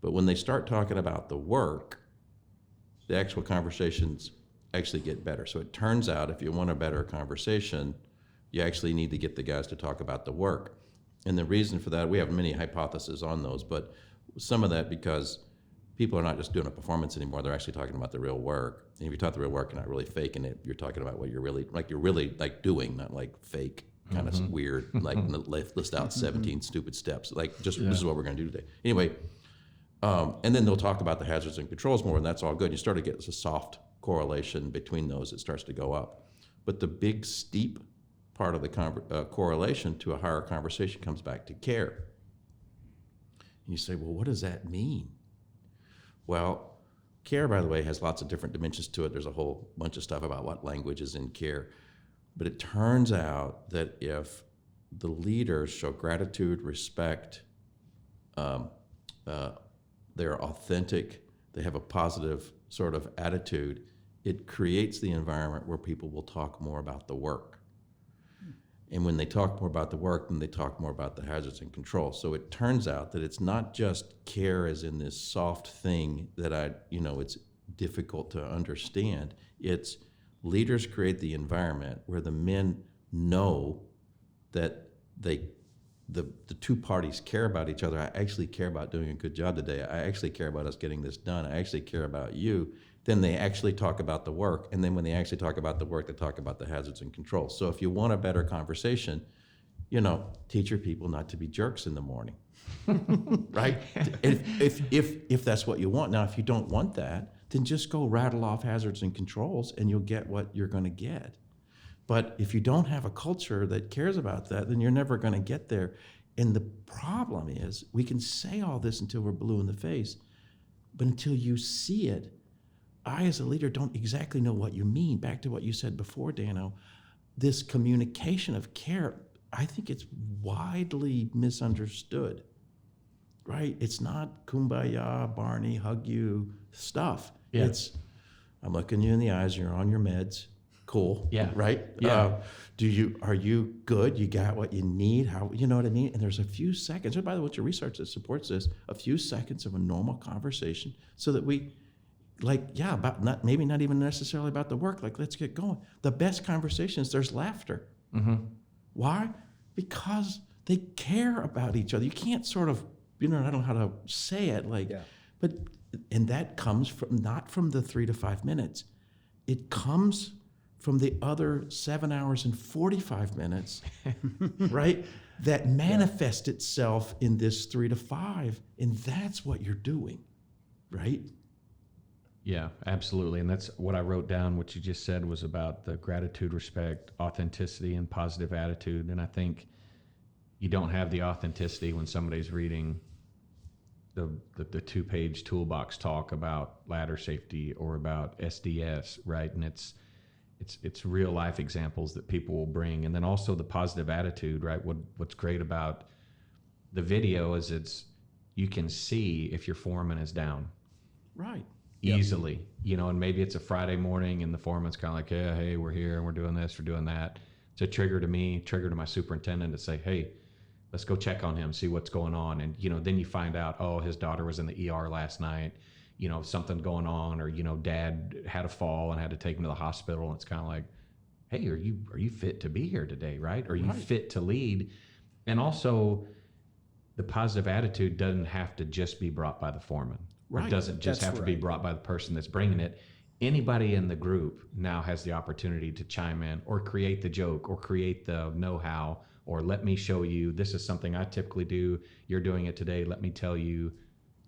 S3: But when they start talking about the work, the actual conversations actually get better. So it turns out if you want a better conversation, you actually need to get the guys to talk about the work. And the reason for that, we have many hypotheses on those, but some of that because people are not just doing a performance anymore, they're actually talking about the real work. And if you talk the real work and not really faking it, you're talking about what you're really doing, not like fake, kind of weird, like list out 17 stupid steps. Like this is what we're gonna do today. Anyway, and then they'll talk about the hazards and controls more, and that's all good. You start to get a soft correlation between those, it starts to go up. But the big steep part of the correlation to a higher conversation comes back to care. And you say, well, what does that mean? Well, care, by the way, has lots of different dimensions to it. There's a whole bunch of stuff about what language is in care. But it turns out that if the leaders show gratitude, respect, they're authentic, they have a positive sort of attitude, it creates the environment where people will talk more about the work. And when they talk more about the work, then they talk more about the hazards and control. So it turns out that it's not just care as in this soft thing that it's difficult to understand. It's leaders create the environment where the men know that the two parties care about each other. I actually care about doing a good job today. I actually care about us getting this done. I actually care about you. Then they actually talk about the work. And then when they actually talk about the work, they talk about the hazards and controls. So if you want a better conversation, teach your people not to be jerks in the morning, right? If that's what you want. Now, if you don't want that, then just go rattle off hazards and controls and you'll get what you're going to get. But if you don't have a culture that cares about that, then you're never going to get there. And the problem is we can say all this until we're blue in the face, but until you see it, I as a leader don't exactly know what you mean. Back to what you said before, Dano, this communication of care, I think it's widely misunderstood, right? It's not kumbaya, Barney, hug you stuff.
S1: Yeah.
S3: It's, I'm looking you in the eyes, you're on your meds. Cool.
S1: Yeah.
S3: Right?
S1: Yeah.
S3: Are you good? You got what you need? How, you know what I mean? And there's a few seconds, and by the way, what's your research that supports this? A few seconds of a normal conversation so that we, maybe not even necessarily about the work, let's get going. The best conversations, there's laughter.
S1: Mm-hmm.
S3: Why? Because they care about each other. You can't sort of, I don't know how to say it, and that comes from, not from the 3 to 5 minutes. It comes from the other 7 hours and 45 minutes, right? That manifests itself in this 3 to 5, and that's what you're doing, right?
S1: Yeah, absolutely. And that's what I wrote down. What you just said was about the gratitude, respect, authenticity, and positive attitude. And I think you don't have the authenticity when somebody's reading the 2-page toolbox talk about ladder safety or about SDS, right? And it's real life examples that people will bring. And then also the positive attitude, right? What's great about the video is you can see if your foreman is down.
S3: Right.
S1: Easily, and maybe it's a Friday morning and the foreman's kind of like, hey, we're here and we're doing this, we're doing that. It's a trigger to my superintendent to say, hey, let's go check on him, see what's going on. And, then you find out, oh, his daughter was in the ER last night, something going on, or, dad had a fall and had to take him to the hospital. And it's kind of like, hey, are you fit to be here today, right? Are you fit to lead? And also the positive attitude doesn't have to just be brought by the foreman. Right. It doesn't just have to be brought by the person that's bringing it. Anybody in the group now has the opportunity to chime in or create the joke or create the know-how or let me show you, this is something I typically do. You're doing it today. Let me tell you.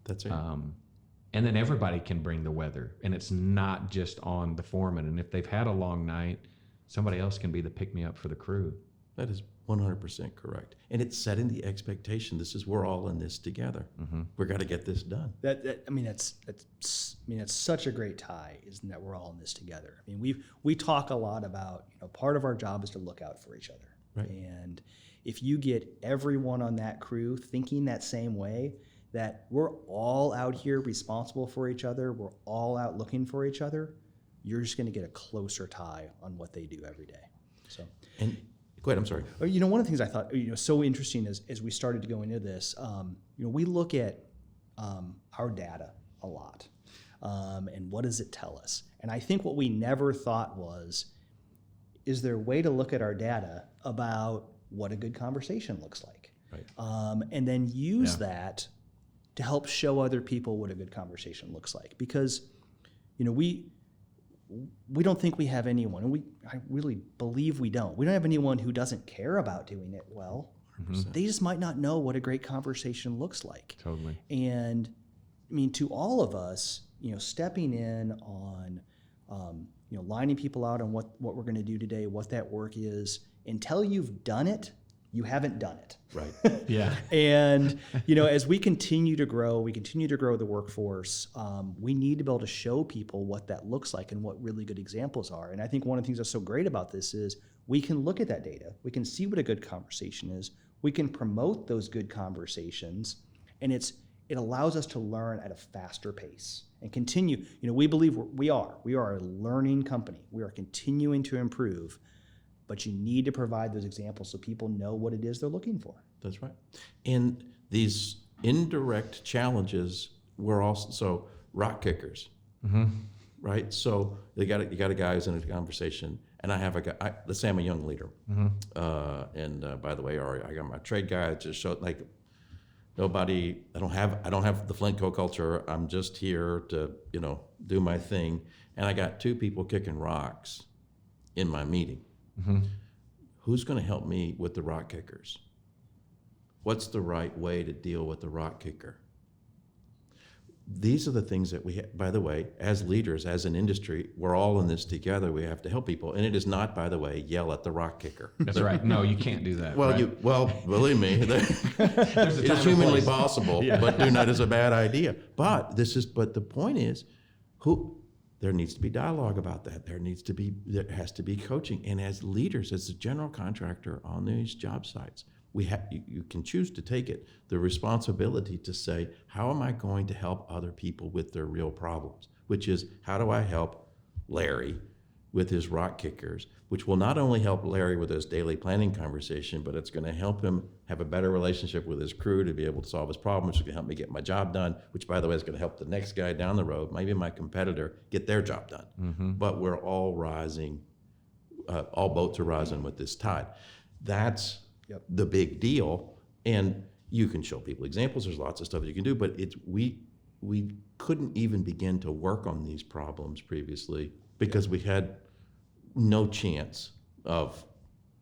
S3: That's right.
S1: And then everybody can bring the weather, and it's not just on the foreman. And if they've had a long night, somebody else can be the pick-me-up for the crew.
S3: That is 100% correct. And it's setting the expectation. We're all in this together. Mm-hmm. We're got to get this done.
S2: That's such a great tie, isn't that we're all in this together. I mean, we talk a lot about, part of our job is to look out for each other.
S3: Right.
S2: And if you get everyone on that crew thinking that same way, that we're all out here responsible for each other, we're all out looking for each other, you're just going to get a closer tie on what they do every day. So.
S3: And go ahead, I'm sorry.
S2: One of the things I thought so interesting as we started to go into this, we look at our data a lot, and what does it tell us? And I think what we never thought was, is there a way to look at our data about what a good conversation looks like? Right. And then use that to help show other people what a good conversation looks like. Because, we don't think we have anyone, and I really believe we don't. We don't have anyone who doesn't care about doing it well. 100%. They just might not know what a great conversation looks like.
S1: Totally.
S2: And to all of us, stepping in on, lining people out on what we're going to do today, what that work is, until you've done it, you haven't done it.
S3: Right.
S1: Yeah.
S2: And, as we continue to grow the workforce, we need to be able to show people what that looks like and what really good examples are. And I think one of the things that's so great about this is we can look at that data. We can see what a good conversation is. We can promote those good conversations. And it allows us to learn at a faster pace and continue. We believe we are a learning company. We are continuing to improve, but you need to provide those examples so people know what it is they're looking for.
S3: That's right. And these indirect challenges were also, so rock kickers, right? So you got a guy who's in a conversation, and I have a guy, let's say I'm a young leader. And by the way, I got my trade guy. I just showed like nobody, I don't have the Flintco culture. I'm just here to, do my thing. And I got two people kicking rocks in my meeting. Who's going to help me with the rock kickers? What's the right way to deal with the rock kicker? These are the things that we, by the way, as leaders, as an industry, we're all in this together. We have to help people. And it is not, by the way, yell at the rock kicker.
S1: That's right. No, you can't do that.
S3: Well,
S1: right?
S3: Believe me, it's humanly possible, but doing that is a bad idea. But the point is, there needs to be dialogue about that. There has to be coaching. And as leaders, as the general contractor on these job sites, you can choose to take it, the responsibility to say, how am I going to help other people with their real problems? Which is, how do I help Larry with his rock kickers, which will not only help Larry with his daily planning conversation, but it's going to help him have a better relationship with his crew to be able to solve his problems, which is going to help me get my job done, which, by the way, is going to help the next guy down the road, maybe my competitor, get their job done. But we're all rising, all boats are rising with this tide. That's the big deal. And you can show people examples. There's lots of stuff that you can do, but we couldn't even begin to work on these problems previously because we had no chance of,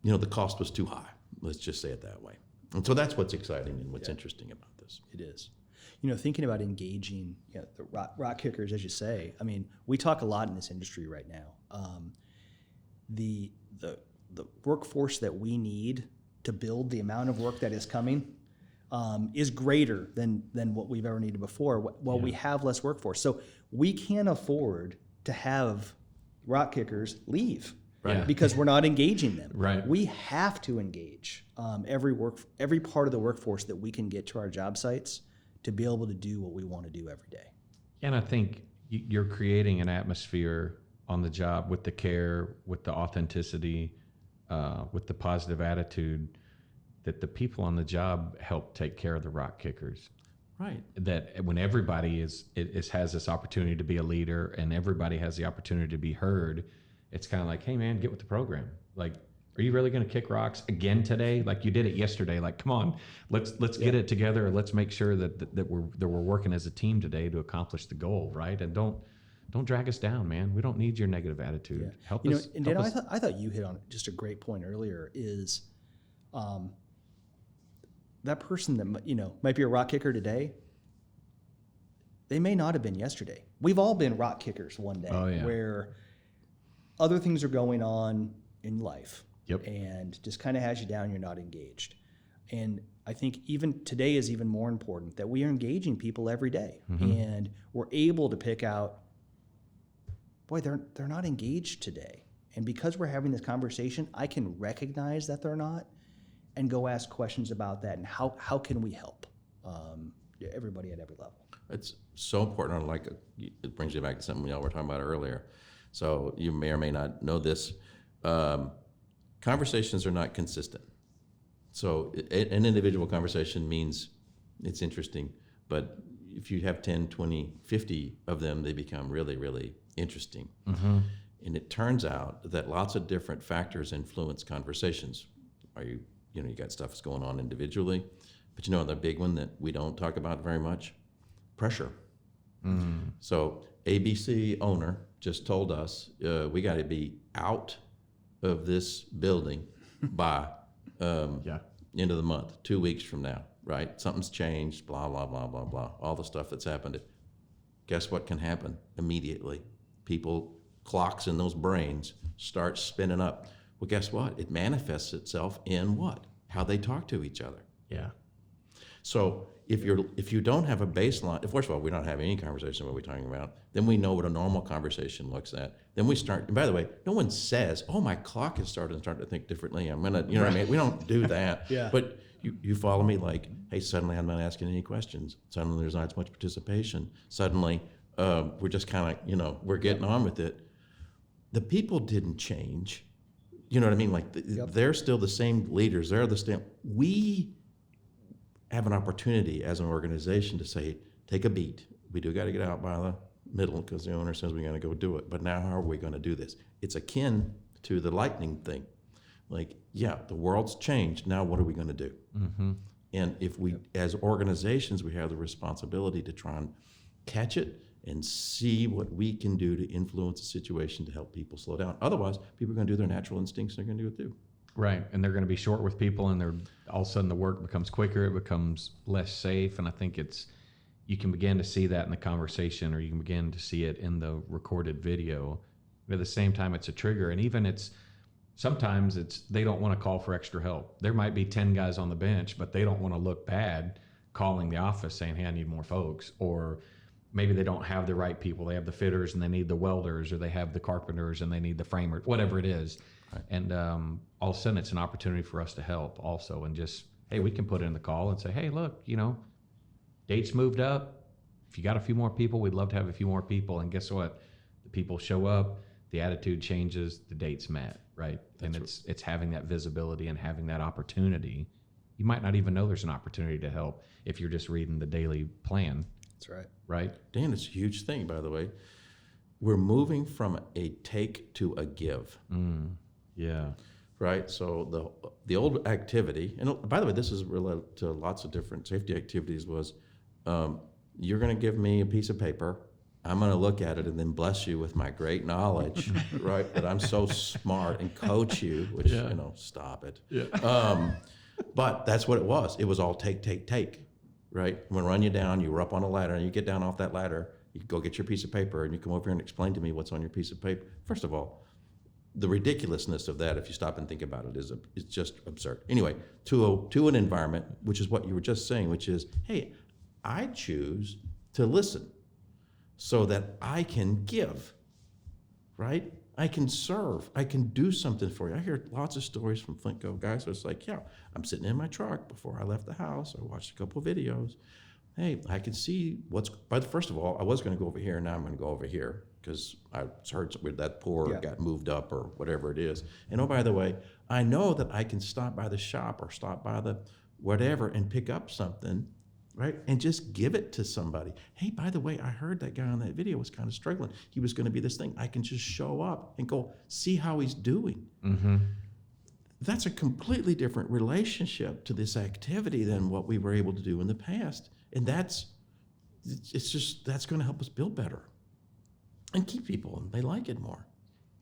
S3: the cost was too high. Let's just say it that way. And so that's what's exciting and what's interesting about this.
S2: It is. Thinking about engaging the rock kickers, as you say, I mean, we talk a lot in this industry right now. The workforce that we need to build the amount of work that is coming is greater than what we've ever needed before. Well, we have less workforce. So we can't afford to have rock kickers leave because we're not engaging them.
S1: Right.
S2: We have to engage every part of the workforce that we can get to our job sites to be able to do what we want to do every day.
S1: And I think you're creating an atmosphere on the job with the care, with the authenticity, with the positive attitude, that the people on the job help take care of the rock kickers.
S3: Right.
S1: That when everybody has this opportunity to be a leader and everybody has the opportunity to be heard, it's kind of like, hey man, get with the program. Like, are you really going to kick rocks again today? Like you did it yesterday. Like, come on, let's get it together. Let's make sure that we're working as a team today to accomplish the goal, right? And don't drag us down, man. We don't need your negative attitude. Help us.
S2: And Dan, I thought you hit on just a great point earlier. Is that person that might be a rock kicker today, they may not have been yesterday. We've all been rock kickers one day where other things are going on in life and just kind of has you down, you're not engaged. And I think even today is even more important that we are engaging people every day and we're able to pick out, boy, they're not engaged today. And because we're having this conversation, I can recognize that they're not and go ask questions about that and how can we help everybody at every level.
S3: It's so important. It brings you back to something y'all were talking about earlier. So you may or may not know this. Conversations are not consistent. So an individual conversation means it's interesting, but if you have 10, 20, 50 of them, they become really, really interesting. And it turns out that lots of different factors influence conversations. You got stuff that's going on individually, but the big one that we don't talk about very much, pressure. So ABC owner just told us we got to be out of this building by end of the month, 2 weeks from now, right? Something's changed, blah, blah, blah, blah, blah, all the stuff that's happened. Guess what can happen immediately? Clocks in those brains start spinning up. Well, guess what? It manifests itself in what? How they talk to each other.
S1: Yeah.
S3: So if you don't have a baseline, first of all, we don't have any conversation what we're talking about. Then we know what a normal conversation looks at. Then we start. And by the way, no one says, "Oh, my clock is starting to think differently." I'm gonna, what I mean. We don't do that.
S2: Yeah.
S3: But You follow me? Like, hey, suddenly I'm not asking any questions. Suddenly there's not as much participation. Suddenly we're just kind of, we're getting on with it. The people didn't change. You know what I mean? Like they're still the same leaders. They're the same. We have an opportunity as an organization to say, take a beat. We do got to get out by the middle because the owner says we're going to go do it. But now how are we going to do this? It's akin to the lightning thing. Like, yeah, the world's changed. Now what are we going to do? Mm-hmm. And if we, as organizations, we have the responsibility to try and catch it and see what we can do to influence the situation to help people slow down. Otherwise, people are going to do their natural instincts. They're going to do it too.
S1: Right, and they're going to be short with people, and they're all of a sudden the work becomes quicker, it becomes less safe, and I think you can begin to see that in the conversation, or you can begin to see it in the recorded video. But at the same time, it's a trigger, and even sometimes they don't want to call for extra help. There might be 10 guys on the bench, but they don't want to look bad calling the office saying, hey, I need more folks, or maybe they don't have the right people. They have the fitters and they need the welders, or they have the carpenters and they need the framers, whatever it is. Right. And all of a sudden, it's an opportunity for us to help also, and just, hey, we can put in the call and say, hey, look, dates moved up. If you got a few more people, we'd love to have a few more people. And guess what? The people show up, the attitude changes, the date's met, right? And it's having that visibility and having that opportunity. You might not even know there's an opportunity to help if you're just reading the daily plan.
S2: That's right.
S3: Right? Dan, it's a huge thing, by the way. We're moving from a take to a give.
S1: Yeah.
S3: Right? So the old activity, and by the way, this is related to lots of different safety activities, was you're going to give me a piece of paper. I'm going to look at it and then bless you with my great knowledge, right? That I'm so smart and coach you, which, stop it. Yeah. But that's what it was. It was all take, right? I'm going to run you down. You were up on a ladder, and you get down off that ladder. You go get your piece of paper, and you come over here and explain to me what's on your piece of paper. First of all, the ridiculousness of that, if you stop and think about it, is just absurd. Anyway, to an environment, which is what you were just saying, which is, hey, I choose to listen so that I can give, right? I can serve. I can do something for you. I hear lots of stories from Flintco guys. So it's like, yeah, I'm sitting in my truck before I left the house. I watched a couple of videos. Hey, I can see but first of all, I was going to go over here, and now I'm going to go over here because I heard where that pour got moved up or whatever it is. And oh, by the way, I know that I can stop by the shop or stop by the whatever and pick up something, right? And just give it to somebody. Hey, by the way, I heard that guy on that video was kind of struggling. He was going to be this thing. I can just show up and go see how he's doing. Mm-hmm. That's a completely different relationship to this activity than what we were able to do in the past. And that's going to help us build better and keep people, and they like it more.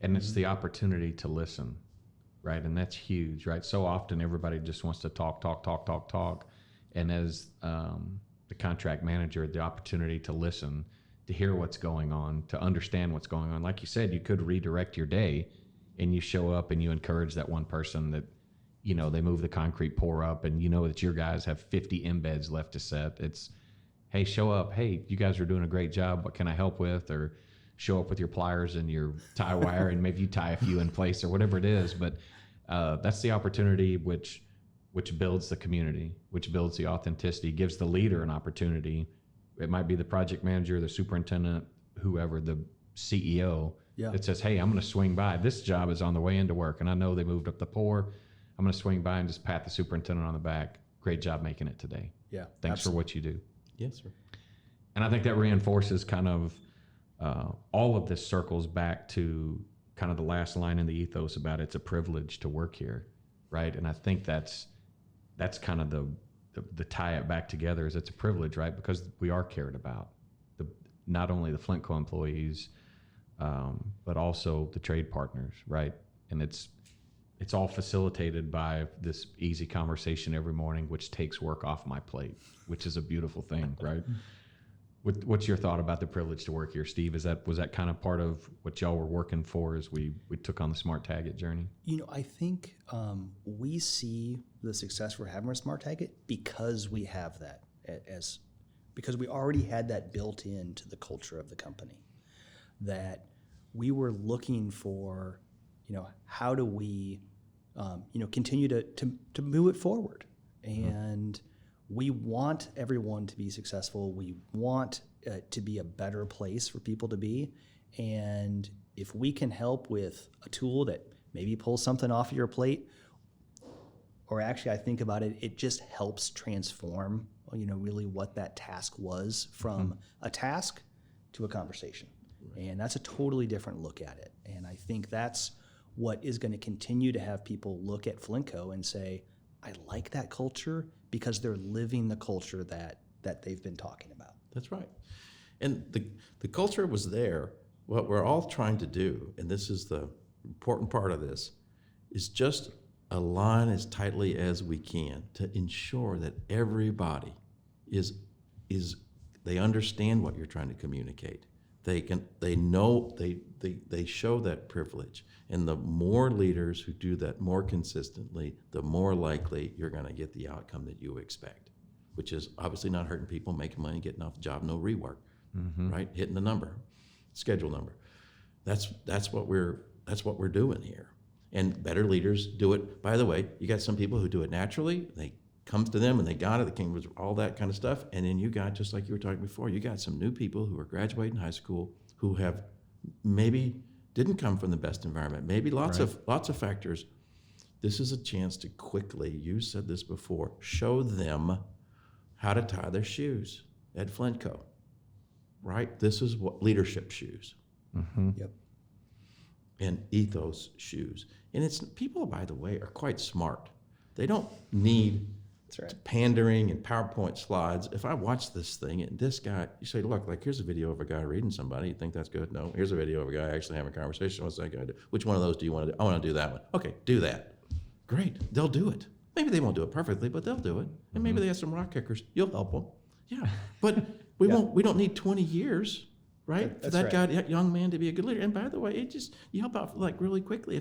S1: And it's the opportunity to listen, right? And that's huge, right? So often everybody just wants to talk. And as the contract manager, the opportunity to listen, to hear what's going on, to understand what's going on. Like you said, you could redirect your day, and you show up and you encourage that one person that, they move the concrete pour up, and that your guys have 50 embeds left to set. It's, hey, show up. Hey, you guys are doing a great job. What can I help with? Or show up with your pliers and your tie wire, and maybe you tie a few in place or whatever it is. But that's the opportunity which builds the community, which builds the authenticity, gives the leader an opportunity. It might be the project manager, the superintendent, whoever, the CEO that says, hey, I'm going to swing by. This job is on the way into work, and I know they moved up the pour. I'm going to swing by and just pat the superintendent on the back. Great job making it today.
S2: Yeah.
S1: Thanks
S2: absolutely.
S1: for what you do.
S3: Yes, sir.
S1: And I think that reinforces kind of all of this circles back to kind of the last line in the ethos about it's a privilege to work here, right? And I think that's kind of the tie it back together is it's a privilege, right? Because we are cared about, not only the Flintco employees, but also the trade partners, right? And it's all facilitated by this easy conversation every morning, which takes work off my plate, which is a beautiful thing, right? What's your thought about the privilege to work here, Steve? Was that kind of part of what y'all were working for as we took on the SmartTagIt journey?
S2: I think we see the success we're having with SmartTagIt because we have that because we already had that built into the culture of the company, that we were looking for, how do we, continue to move it forward. And we want everyone to be successful. We want to be a better place for people to be. And if we can help with a tool that maybe pulls something off of your plate, or actually I think about it, it just helps transform, really what that task was from a task to a conversation. Right. And that's a totally different look at it. And I think that's what is going to continue to have people look at Flintco and say, I like that culture, because they're living the culture that they've been talking about.
S3: That's right. And the culture was there. What we're all trying to do, and this is the important part of this, is just align as tightly as we can to ensure that everybody they understand what you're trying to communicate. They know, they show that privilege. And the more leaders who do that more consistently, the more likely you're going to get the outcome that you expect, which is obviously not hurting people, making money, getting off the job, no rework, right? Hitting the number, schedule number. That's what we're doing here. And better leaders do it. By the way, you got some people who do it naturally. They comes to them and they got it. They came with all that kind of stuff. And then you got, just like you were talking before, you got some new people who are graduating high school who have maybe didn't come from the best environment. Maybe lots of factors. This is a chance to quickly, you said this before, show them how to tie their shoes at Flintco. Right? This is what leadership shoes.
S2: Yep.
S3: And ethos shoes. And it's people, by the way, are quite smart. They don't need pandering and PowerPoint slides. If I watch this thing and this guy, you say, look, like here's a video of a guy reading somebody. You think that's good? No. Here's a video of a guy actually having a conversation. What's that guy do? Which one of those do you want to do? I want to do that one. Okay, do that. Great. They'll do it. Maybe they won't do it perfectly, but they'll do it. And maybe they have some rock kickers. You'll help them. Yeah. But we don't need 20 years. Right? For that guy, that young man to be a good leader. And by the way, you help out like really quickly.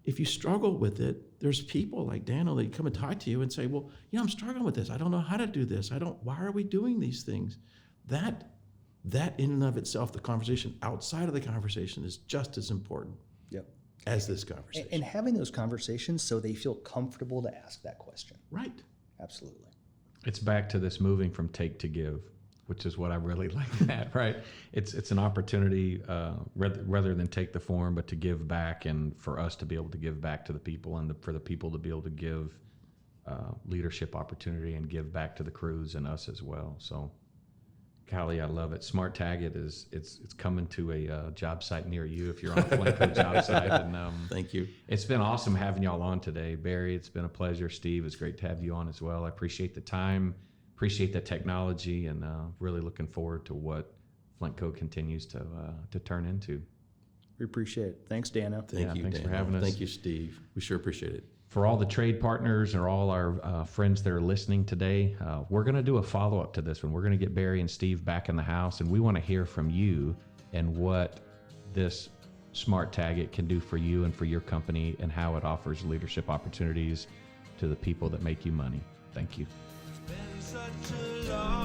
S3: If you struggle with it, there's people like Daniel that come and talk to you and say, well, I'm struggling with this. I don't know how to do this. Why are we doing these things? That in and of itself, the conversation outside of the conversation is just as important as this conversation.
S2: And having those conversations so they feel comfortable to ask that question.
S3: Right.
S2: Absolutely.
S1: It's back to this moving from take to give, which is what I really like that, right? It's an opportunity rather than take the form, but to give back, and for us to be able to give back to the people, and for the people to be able to give leadership opportunity and give back to the crews and us as well. So, Callie, I love it. SmartTagIt it's coming to a job site near you if you're on a Flintco job site. And
S3: thank you.
S1: It's been awesome having y'all on today, Barry. It's been a pleasure. Steve, it's great to have you on as well. I appreciate the time. Appreciate the technology, and really looking forward to what Flintco continues to turn into.
S2: We appreciate it. Thanks, Dano.
S3: Thank you,
S1: thanks
S3: Dano.
S1: for having us.
S3: Thank you, Steve. We sure appreciate it.
S1: For all the trade partners or all our friends that are listening today, we're going to do a follow-up to this one. We're going to get Barry and Steve back in the house, and we want to hear from you and what this SmartTagIt can do for you and for your company, and how it offers leadership opportunities to the people that make you money. Thank you.
S4: Been such a long